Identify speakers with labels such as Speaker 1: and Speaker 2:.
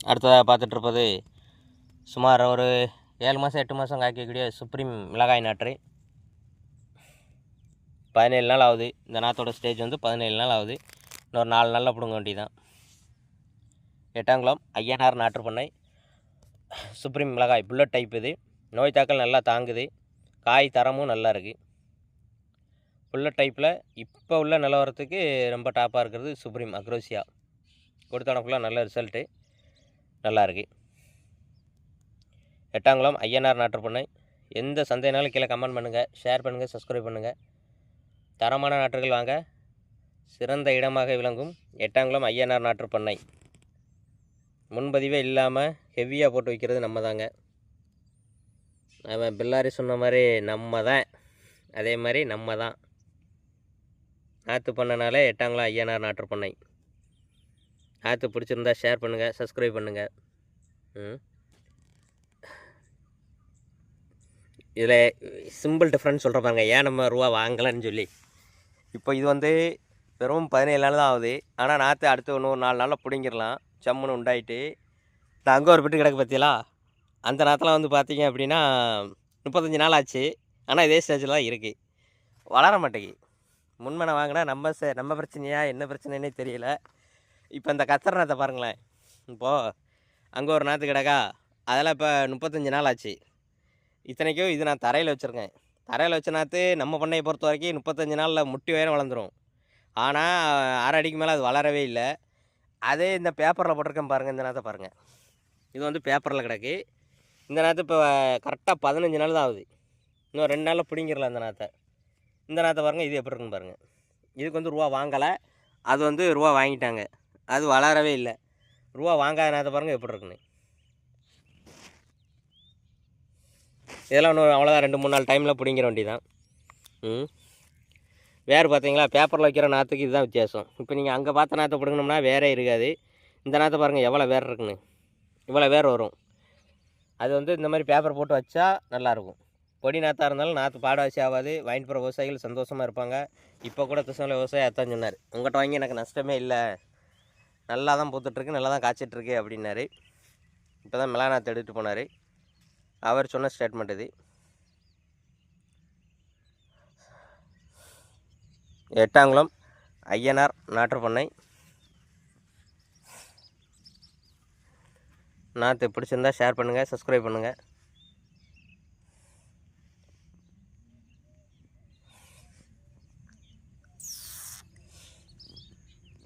Speaker 1: அடுத்ததாக பார்த்துட்ருப்பது சுமார் ஒரு 7 மாதம் 8 மாதம் காய்க்கக்கூடிய சுப்ரீம் மிளகாய் நாற்று. 17 நாள் ஆகுது. இந்த நாற்றோட ஸ்டேஜ் வந்து 17 நாள் ஆகுது. இன்னொரு 4 நாளில் பிடுங்க வேண்டியதான். எட்டாங்குளம் ஐயனார் நாற்று பண்ணை சுப்ரீம் மிளகாய் புல்லட் டைப். இது நோய் தாக்கல் நல்லா தாங்குது. காய் தரமும் நல்லா இருக்குது. புல்லட் டைப்பில் இப்போ உள்ள நிலவரத்துக்கு ரொம்ப டாப்பாக இருக்கிறது சுப்ரீம் அக்ரோசியா. கொடுத்தவனுக்குள்ள நல்ல ரிசல்ட்டு நல்லா இருக்குது. எட்டாங்குளம் ஐயனார் நாற்று பண்ணை. எந்த சந்தைனாலும் கீழே கமெண்ட் பண்ணுங்கள், ஷேர் பண்ணுங்கள், சப்ஸ்கிரைப் பண்ணுங்கள். தரமான நாற்றுகள் வாங்க சிறந்த இடமாக விளங்கும் எட்டாங்குளம் ஐயனார் நாற்று பண்ணை. முன்பதிவே இல்லாமல் ஹெவியாக போட்டு வைக்கிறது நம்ம தாங்க. அவன் பில்லாரி சொன்ன மாதிரி நம்ம தான், அதே மாதிரி நம்ம தான். நாற்று பண்ணனாலே எட்டாங்குளம் ஐயனார் நாற்று பண்ணை. நாற்று பிடிச்சிருந்தா ஷேர் பண்ணுங்கள், சப்ஸ்கிரைப் பண்ணுங்கள். இதில் சிம்பிள் டிஃப்ரென்ஸ் சொல்கிற பாருங்க, ஏன் நம்ம ரூபா வாங்கலைன்னு சொல்லி. இப்போ இது வந்து வெறும் 17 நாள் தான் ஆகுது. ஆனால் நாற்று அடுத்து இன்னும் 4 நாளில் பிடிங்கிடலாம். சம்முன்னு உண்டாயிட்டு நான் அங்கே ஒரு பெட்டு கிடக்கு பார்த்தீங்களா, அந்த நாற்றெலாம் வந்து பார்த்தீங்க அப்படின்னா 35 நாள் ஆச்சு. ஆனால் இதே ஸ்டேஜில் தான் இருக்குது, வளர மாட்டேங்குது. முன்மனை வாங்கினா நம்ம பிரச்சனையா என்ன பிரச்சனைன்னே தெரியல. இப்போ இந்த கத்தர் நாற்றை பாருங்களேன். இப்போது அங்கே ஒரு நாற்று கிடக்கா, அதெல்லாம் இப்போ 35 நாள் ஆச்சு. இத்தனைக்கும் இது நான் தரையில் வச்சுருக்கேன். தரையில் வச்ச நாற்று நம்ம பண்ணையை பொறுத்த வரைக்கும் 35 நாளில் முட்டி உயரம் வளர்ந்துடும். ஆனால் 1/2 அடிக்கு மேலே அது வளரவே இல்லை. அதே இந்த பேப்பரில் போட்டிருக்கேன் பாருங்கள், இந்த நாற்றை பாருங்கள். இது வந்து பேப்பரில் கிடக்கு. இந்த நாற்று இப்போ கரெக்டாக 15 நாள் தான் ஆகுது. இன்னும் 2 நாளில் பிடிங்கிடலாம் இந்த நாற்றை. இந்த நாற்றை பாருங்கள், இது எப்படி இருக்குன்னு பாருங்கள். இதுக்கு வந்து ரூபா வாங்கலை, அது வந்து ரூபா வாங்கிட்டாங்க. அது வளரவே இல்லை. ரூபா வாங்காத நாற்றை பாருங்கள் எப்படி இருக்குன்னு. இதெல்லாம் இன்னும் அவ்வளோதான், 2-3 நாள் டைமில் பிடிங்கிற வேண்டியதான். வேறு பார்த்தீங்களா, பேப்பரில் வைக்கிற நாற்றுக்கு இதுதான் வித்தியாசம். இப்போ நீங்கள் அங்கே பார்த்த நாற்றை பிடுங்கினோம்னா வேறே இருக்காது. இந்த நாற்றை பாருங்கள் எவ்வளோ வேர் இருக்குன்னு, இவ்வளோ வேர் வரும். அது வந்து இந்த மாதிரி பேப்பர் போட்டு வச்சா நல்லாயிருக்கும். பொடி நாற்றாக இருந்தாலும் நாற்று பாடவாசி ஆகாது. வாங்கிட்டு போகிற விவசாயிகள் சந்தோஷமாக இருப்பாங்க. இப்போ கூட கிருஷ்ணகிரி விவசாயி அதான் சொன்னார், உங்கள்கிட்ட வாங்கி எனக்கு நஷ்டமே இல்லை, நல்லா தான் பூத்துட்ருக்கு, நல்லா தான் காய்ச்சிட்ருக்கு அப்படின்னாரு. இப்போ தான் மிளகா நாற்று எடுத்துகிட்டு போனார். அவர் சொன்ன ஸ்டேட்மெண்ட் இது. எட்டாங்குளம் ஐயனார் நாற்று பண்ணை. நாற்று பிடிச்சிருந்தா ஷேர் பண்ணுங்கள், சப்ஸ்கிரைப் பண்ணுங்கள்.